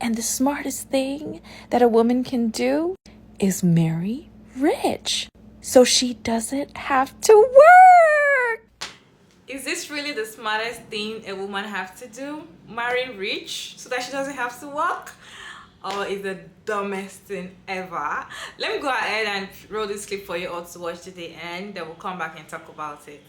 And the smartest thing that a woman can do is marry rich, so she doesn't have to work. Is this really the smartest thing a woman has to do? Marry rich so that she doesn't have to work? Or is the dumbest thing ever? Let me go ahead and roll this clip for you all to watch to the end, then we'll come back and talk about it.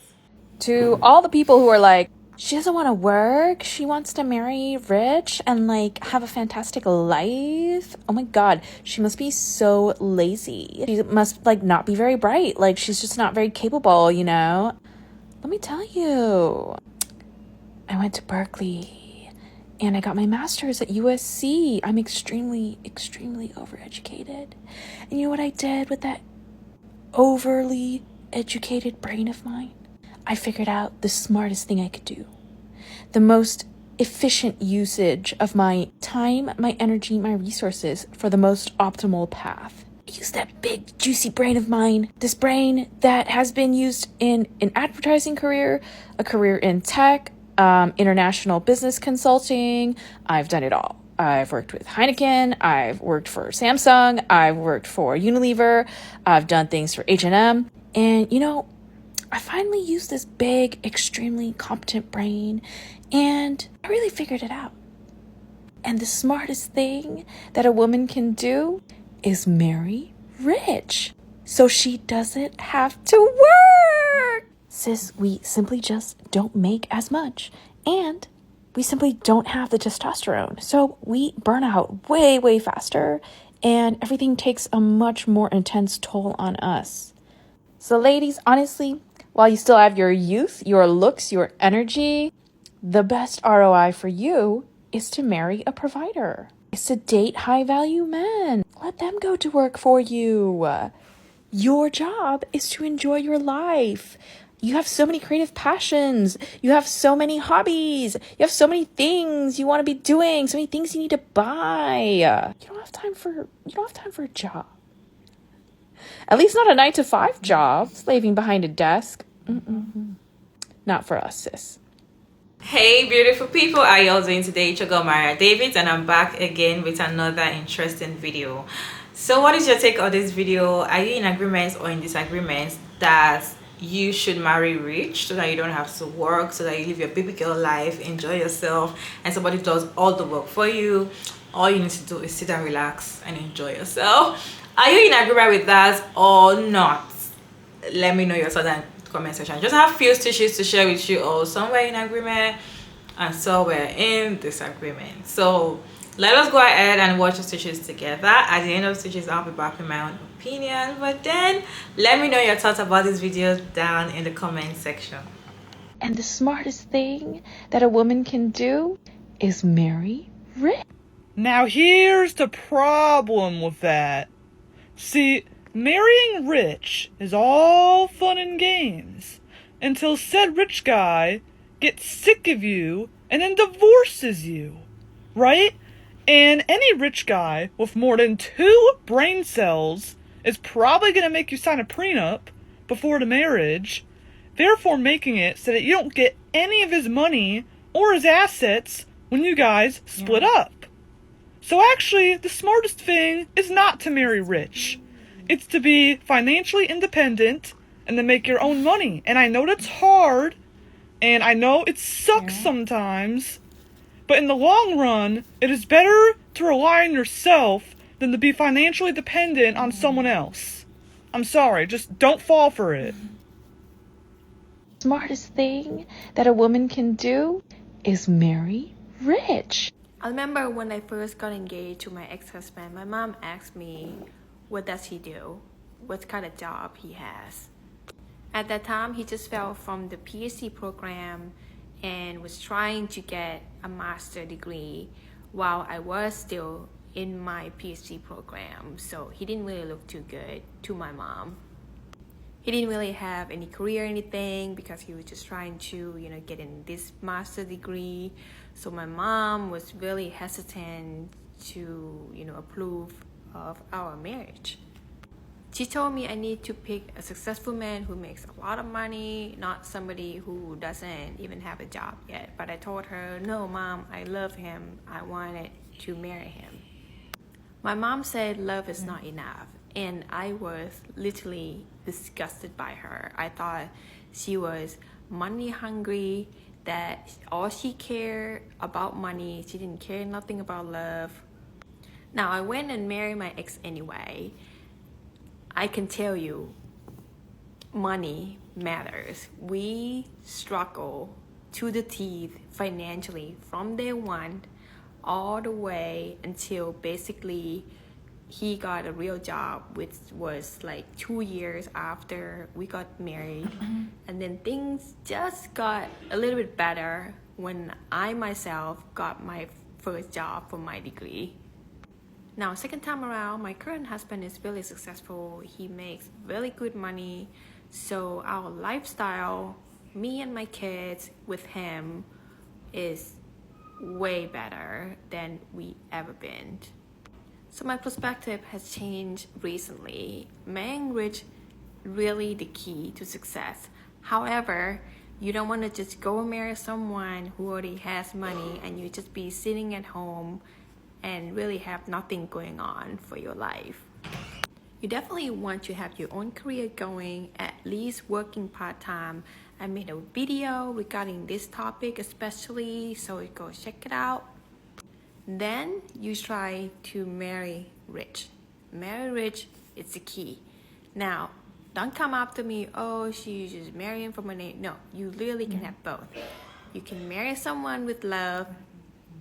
To all the people who are like, she doesn't want to work, she wants to marry rich and like have a fantastic life. Oh my god, she must be so lazy. She must like not be very bright. Like she's just not very capable, you know? Let me tell you, I went to Berkeley and I got my master's at USC. I'm extremely overeducated. And you know what I did with that overly educated brain of mine? I figured out the smartest thing I could do. The most efficient usage of my time, my energy, my resources for the most optimal path. Use that big, juicy brain of mine. This brain that has been used in an advertising career, a career in tech, international business consulting. I've done it all. I've worked with Heineken. I've worked for Samsung. I've worked for Unilever. I've done things for H&M. And, you know, I finally used this big, extremely competent brain, and I really figured it out. And the smartest thing that a woman can do is marry rich, so she doesn't have to work. Sis, we simply just don't make as much, and we simply don't have the testosterone, so we burn out way faster, and everything takes a much more intense toll on us. So ladies, honestly, while you still have your youth, your looks, your energy, the best ROI for you is to marry a provider. Is to date high-value men. Let them go to work for you. Your job is to enjoy your life. You have so many creative passions. You have so many hobbies. You have so many things you want to be doing. So many things you need to buy. You don't have time for a job. At least not a 9-to-5 job, slaving behind a desk. Not for us, sis. Hey beautiful people, how are y'all doing today? It's your girl Maria David, and I'm back again with another interesting video. So what is your take on this video? Are you in agreement or in disagreement that you should marry rich so that you don't have to work, so that you live your baby girl life, enjoy yourself, and somebody does all the work for you? All you need to do is sit and relax and enjoy yourself. Are you in agreement with that or not? Let me know your thoughts in the comment section. Just have few stitches to share with you all. Some were in agreement and some were in disagreement. So let us go ahead and watch the stitches together. At the end of the stitches, I'll be back with my own opinion. But then let me know your thoughts about this video down in the comment section. And the smartest thing that a woman can do is marry rich. Now here's the problem with that. See, marrying rich is all fun and games until said rich guy gets sick of you and then divorces you, right? And any rich guy with more than 2 brain cells is probably going to make you sign a prenup before the marriage, therefore making it so that you don't get any of his money or his assets when you guys split up. So actually, the smartest thing is not to marry rich. It's to be financially independent and to make your own money. And I know that's hard, and I know it sucks sometimes, but in the long run, it is better to rely on yourself than to be financially dependent on someone else. I'm sorry, just don't fall for it. Smartest thing that a woman can do is marry rich. I remember when I first got engaged to my ex-husband, my mom asked me, what does he do? What kind of job he has? At that time, he just fell from the PhD program and was trying to get a master's degree while I was still in my PhD program. So he didn't really look too good to my mom. He didn't really have any career or anything because he was just trying to, get in this master's degree. So my mom was really hesitant to, approve of our marriage. She told me I need to pick a successful man who makes a lot of money, not somebody who doesn't even have a job yet. But I told her, no, Mom, I love him. I want it to marry him. My mom said love is not enough, and I was literally disgusted by her. I thought she was money hungry, that all she cared about money, she didn't care nothing about love. Now I went and married my ex anyway. I can tell you, money matters. We struggle to the teeth financially from day one all the way until basically he got a real job, which was like 2 years after we got married. And then things just got a little bit better when I myself got my first job for my degree. Now, second time around, my current husband is really successful. He makes really good money. So our lifestyle, me and my kids with him, is way better than we ever been. So my perspective has changed recently. Marrying rich really the key to success. However, you don't want to just go and marry someone who already has money and you just be sitting at home and really have nothing going on for your life. You definitely want to have your own career going, at least working part-time. I made a video regarding this topic especially, so you go check it out. Then you try to marry rich. Marry rich is the key. Now, don't come after me, oh, she's just marrying for money. No, you literally can have both. You can marry someone with love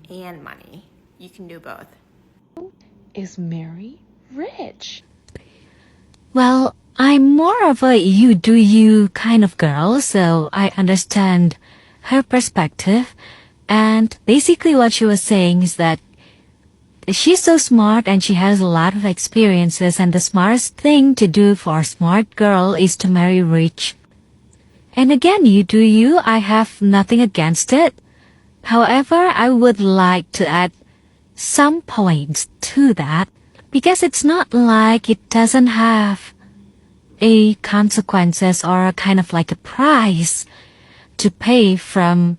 and money. You can do both. Is Mary rich? Well, I'm more of a you do you kind of girl, so I understand her perspective. And basically what she was saying is that she's so smart and she has a lot of experiences, and the smartest thing to do for a smart girl is to marry rich. And again, you do you, I have nothing against it. However, I would like to add some points to that, because it's not like it doesn't have a consequences or a kind of like a price to pay from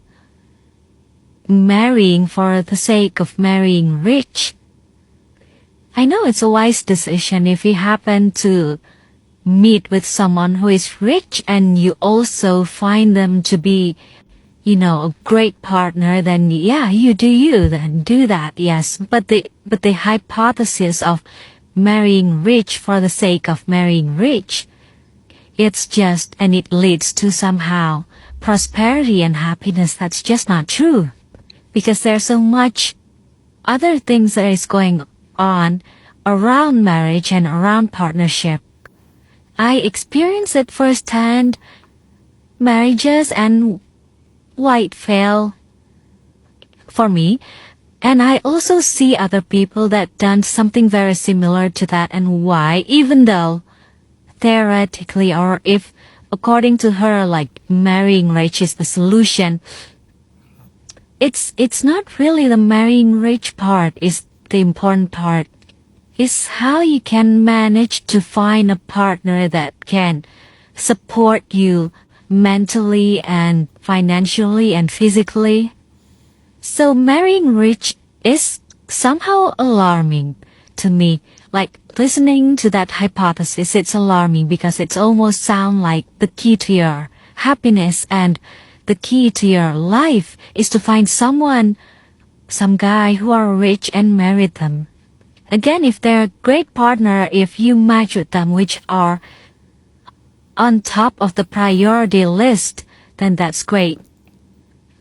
marrying for the sake of marrying rich. I know it's a wise decision if you happen to meet with someone who is rich and you also find them to be, you know, a great partner, then yeah, you do you, then do that, yes. But the hypothesis of marrying rich for the sake of marrying rich, it's just, and it leads to somehow prosperity and happiness, that's just not true. Because there's so much other things that is going on around marriage and around partnership. I experienced it firsthand, marriages and why it failed for me. And I also see other people that done something very similar to that, and why, even though theoretically, or if according to her, like marrying rich is the solution, it's not really the marrying rich part is the important part. It's how you can manage to find a partner that can support you mentally and financially and physically. So marrying rich is somehow alarming to me. Like listening to that hypothesis, it's alarming because it's almost sound like the key to your happiness and the key to your life is to find someone, some guy who are rich and marry them. Again, if they're a great partner, if you match with them, which are on top of the priority list, then that's great.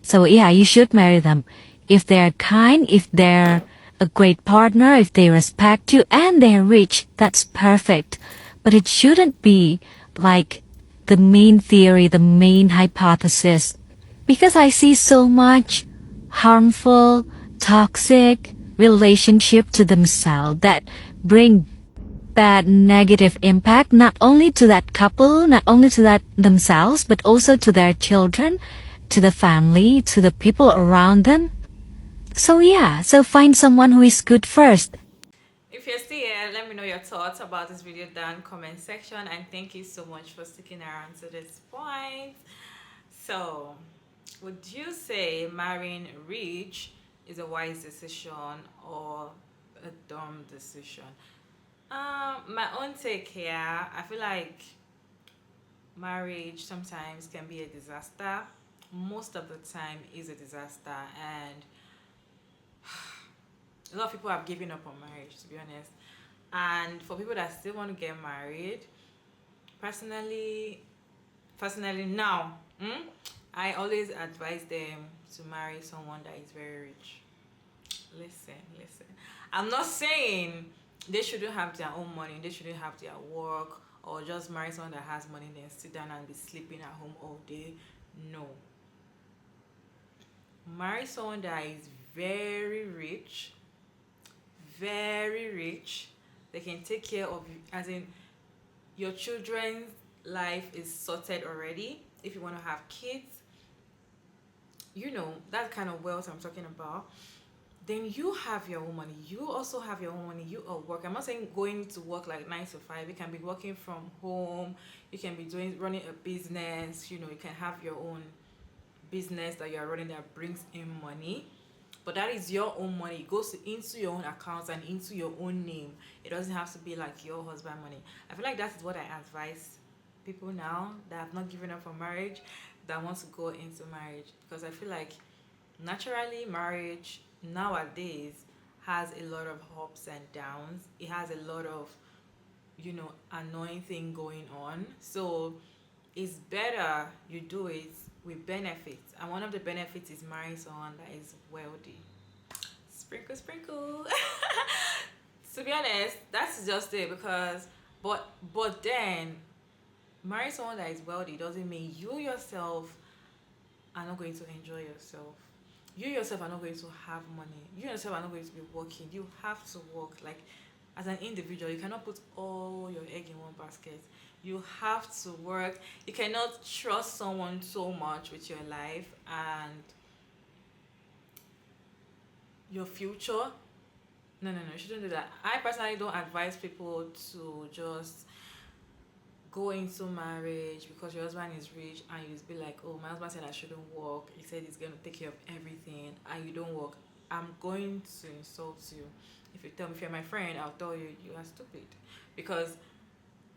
So yeah, you should marry them. If they're kind, if they're a great partner, if they respect you and they're rich, that's perfect. But it shouldn't be like the main theory, the main hypothesis. Because I see so much harmful, toxic relationship to themselves that bring bad negative impact not only to that couple, not only to that themselves, but also to their children, to the family, to the people around them. So yeah, so find someone who is good first. If you're still here, let me know your thoughts about this video down in the comment section, and thank you so much for sticking around to this point. So would you say marrying rich is a wise decision or a dumb decision. My own take here, I feel like marriage sometimes can be a disaster. Most of the time is a disaster, and a lot of people have given up on marriage, to be honest. And for people that still want to get married, personally now, I always advise them to marry someone that is very rich. Listen, I'm not saying they shouldn't have their own money, they shouldn't have their work, or just marry someone that has money then sit down and be sleeping at home all day. No, marry someone that is very rich, very rich. They can take care of you, as in your children's life is sorted already. If you want to have kids, you know that kind of wealth I'm talking about. Then you have your own money, you also have your own money, you are working. I'm not saying going to work like 9 to 5. You can be working from home, you can be running a business, you know, you can have your own business that you're running that brings in money. But that is your own money. It goes into your own accounts and into your own name. It doesn't have to be like your husband money. I feel like that is what I advise people now that have not given up on marriage, that want to go into marriage. Because I feel like naturally marriage nowadays has a lot of ups and downs. It has a lot of, you know, annoying thing going on. So it's better you do it with benefits, and one of the benefits is marrying someone that is wealthy. Sprinkle. To be honest, that's just it. Because but then marrying someone that is wealthy doesn't mean you yourself are not going to enjoy yourself. You yourself are not going to have money. You yourself are not going to be working. You have to work. Like, as an individual, you cannot put all your egg in one basket. You have to work. You cannot trust someone so much with your life and your future. No, you shouldn't do that. I personally don't advise people to just go into marriage because your husband is rich and you just be like, oh, my husband said I shouldn't work, he said he's going to take care of everything, and you don't work. I'm going to insult you. If you tell me, if you're my friend, I'll tell you you are stupid. Because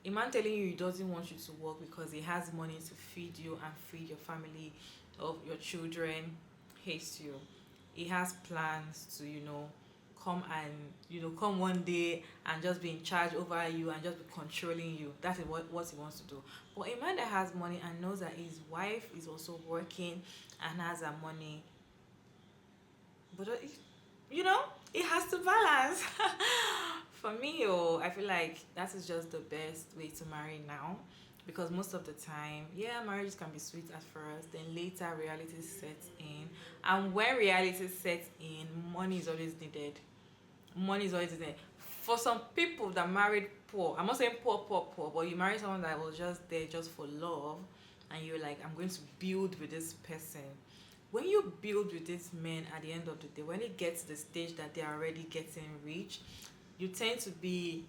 a man telling you he doesn't want you to work because he has money to feed you and feed your family or your children hates you. He has plans to, you know, come one day and just be in charge over you and just be controlling you. That is what he wants to do. But a man that has money and knows that his wife is also working and has her money, but you know, it has to balance. For me, I feel like that is just the best way to marry now. Because most of the time, yeah, marriage can be sweet at first, then later reality sets in. And when reality sets in, money is always needed. Money is always needed. For some people that married poor, I'm not saying poor, but you marry someone that was just there just for love, and you're like, I'm going to build with this person. When you build with this man, at the end of the day, when it gets to the stage that they're already getting rich, you tend to be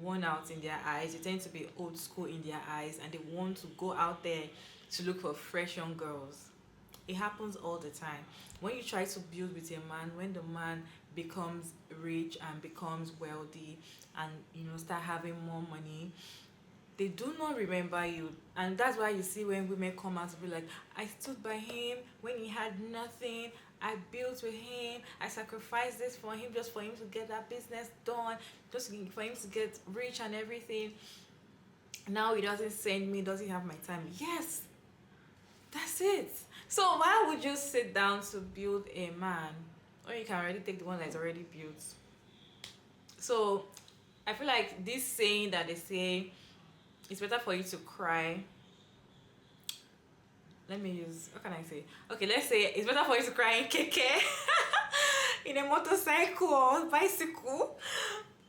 worn out in their eyes, you tend to be old school in their eyes, and they want to go out there to look for fresh young girls. It happens all the time. When you try to build with a man, when the man becomes rich and becomes wealthy and, you know, start having more money, they do not remember you. And that's why you see when women come out to be like, I stood by him when he had nothing, I built with him, I sacrificed this for him just for him to get that business done, just for him to get rich and everything. Now he doesn't send me, doesn't have my time. Yes, that's it. So why would you sit down to build a man when you can already take the one that's already built? So I feel like this saying that they say, it's better for you to cry. Let me use, what can I say? Okay, let's say it's better for you to cry in keke, in a motorcycle or bicycle,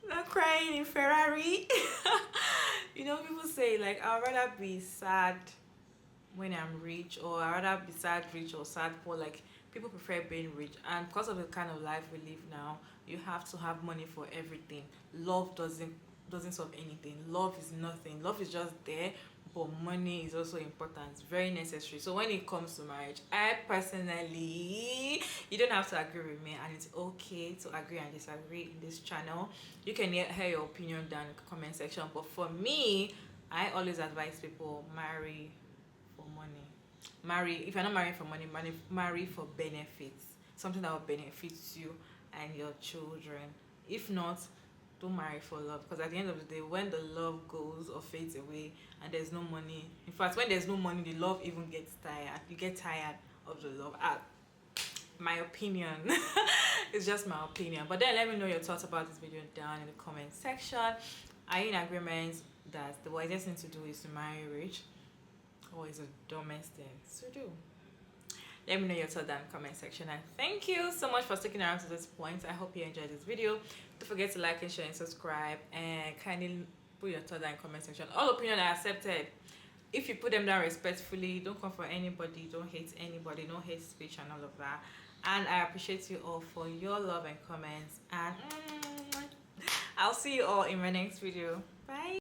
not crying in Ferrari. You know, people say like, I'd rather be sad when I'm rich, or I'd rather be sad rich or sad poor. Like, people prefer being rich, and because of the kind of life we live now, you have to have money for everything. Love doesn't solve anything. Love is nothing. Love is just there, but money is also important, very necessary. So when it comes to marriage, I personally, you don't have to agree with me, and it's okay to agree and disagree in this channel. You can hear your opinion down in the comment section, but for me, I always advise people marry for money. Marry, if you're not marrying for money, marry for benefits, something that will benefit you and your children. If not, don't marry for love, because at the end of the day, when the love goes or fades away and there's no money, in fact, when there's no money, the love even gets tired. You get tired of the love. My opinion. It's just my opinion. But then let me know your thoughts about this video down in the comment section. Are you in agreement that the wisest thing to do is to marry rich, or is it dumbest thing to do? Let me know your thoughts down in the comment section, and thank you so much for sticking around to this point. I hope you enjoyed this video. Don't forget to like and share and subscribe, and kindly put your thoughts down in the comment section. All opinions are accepted. If you put them down respectfully, don't come for anybody, don't hate anybody, no hate speech and all of that. And I appreciate you all for your love and comments, and I'll see you all in my next video. Bye.